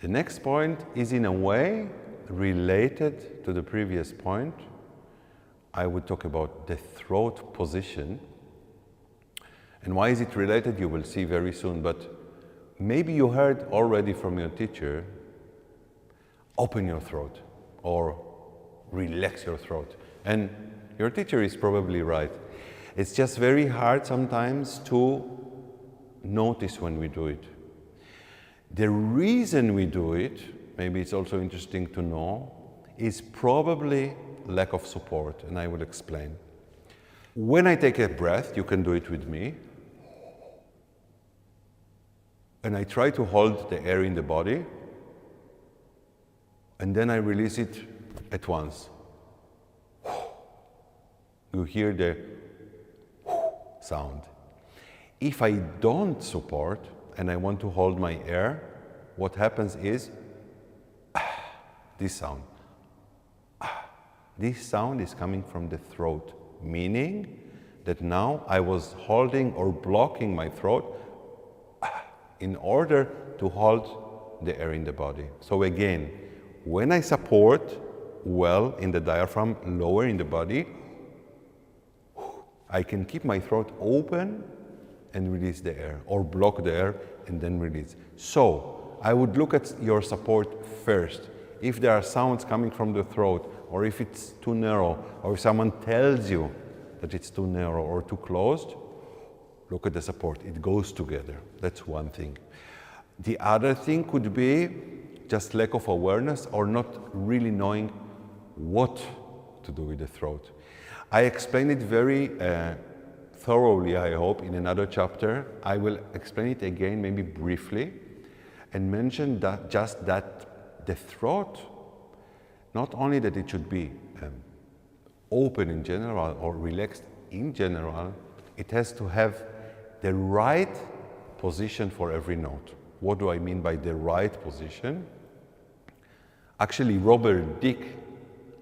The next point is in a way related to the previous point. I would talk about the throat position. And why is it related? You will see very soon, but maybe you heard already from your teacher, open your throat or relax your throat. And your teacher is probably right. It's just very hard sometimes to notice when we do it. The reason we do it, maybe it's also interesting to know, is probably lack of support, and I will explain. When I take a breath, you can do it with me, and I try to hold the air in the body, and then I release it at once. You hear the sound. If I don't support and I want to hold my air, what happens is this sound. This sound is coming from the throat, meaning that now I was holding or blocking my throat in order to hold the air in the body. So again, when I support well in the diaphragm, lower in the body, I can keep my throat open and release the air, or block the air and then release. So I would look at your support first. If there are sounds coming from the throat, or if it's too narrow, or if someone tells you that it's too narrow or too closed, look at the support. It goes together. That's one thing. The other thing could be just lack of awareness or not really knowing what to do with the throat. I explained it very thoroughly, I hope, in another chapter. I will explain it again, maybe briefly, and mention that just that the throat, not only that it should be open in general or relaxed in general, it has to have the right position for every note. What do I mean by the right position? Actually, Robert Dick,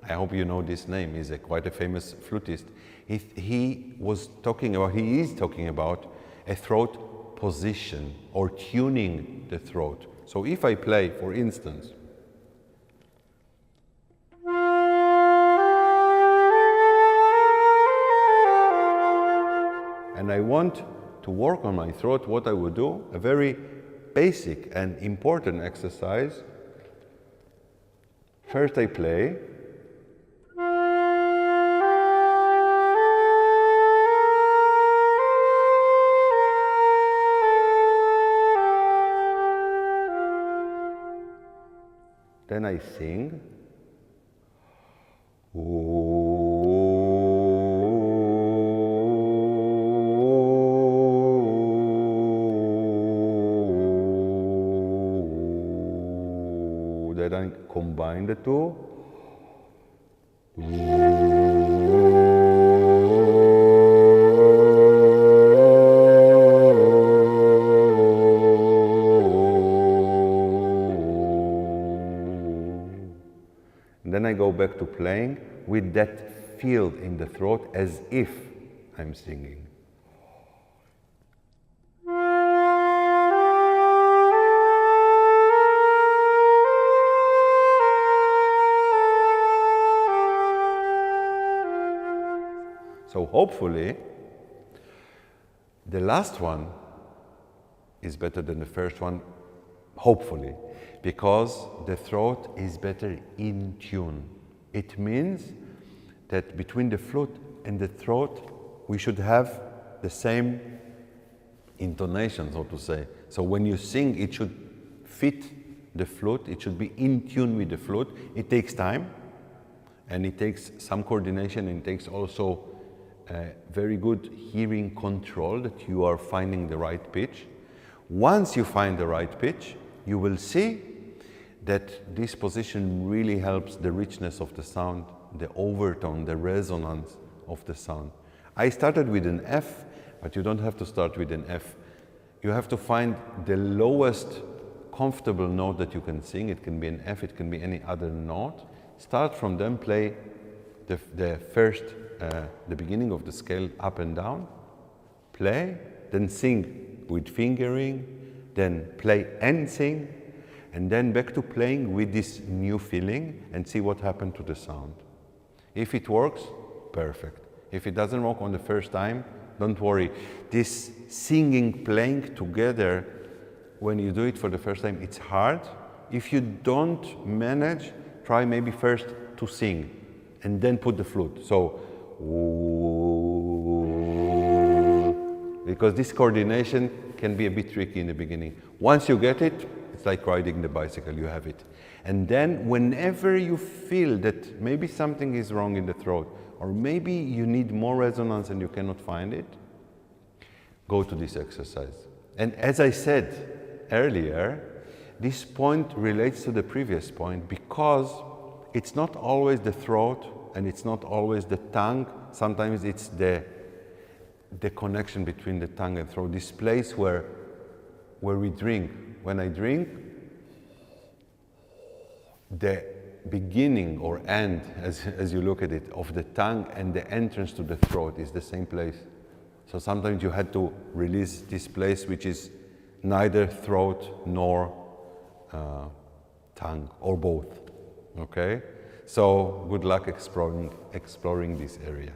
I hope you know this name, he's quite a famous flutist. He is talking about a throat position or tuning the throat. So if I play, for instance, and I want to work on my throat, what I would do, a very basic and important exercise. First I play, then I sing. Then I combine the two. And then I go back to playing with that feel in the throat as if I'm singing. So hopefully, the last one is better than the first one, hopefully, because the throat is better in tune. It means that between the flute and the throat, we should have the same intonation, so to say. So when you sing, it should fit the flute, it should be in tune with the flute. It takes time, and it takes some coordination, and it takes also very good hearing control, that you are finding the right pitch. Once you find the right pitch, you will see that this position really helps the richness of the sound, the overtone, the resonance of the sound. I started with an F, but you don't have to start with an F. You have to find the lowest comfortable note that you can sing. It can be an F, it can be any other note. Start from them, play the first, the beginning of the scale up and down, play, then sing with fingering, then play and sing, And then back to playing with this new feeling and see what happened to the sound. If it works, perfect. If it doesn't work on the first time, don't worry. This singing, playing together, when you do it for the first time, it's hard. If you don't manage, try maybe first to sing and then put the flute. So, because this coordination can be a bit tricky in the beginning. Once you get it, it's like riding the bicycle, you have it. And then whenever you feel that maybe something is wrong in the throat, or maybe you need more resonance and you cannot find it, go to this exercise. And as I said earlier, this point relates to the previous point because it's not always the throat and it's not always the tongue. Sometimes it's the connection between the tongue and throat, this place where we drink. When I drink, the beginning or end, as you look at it, of the tongue and the entrance to the throat is the same place. So sometimes you had to release this place which is neither throat nor tongue, or both, okay? So good luck exploring this area.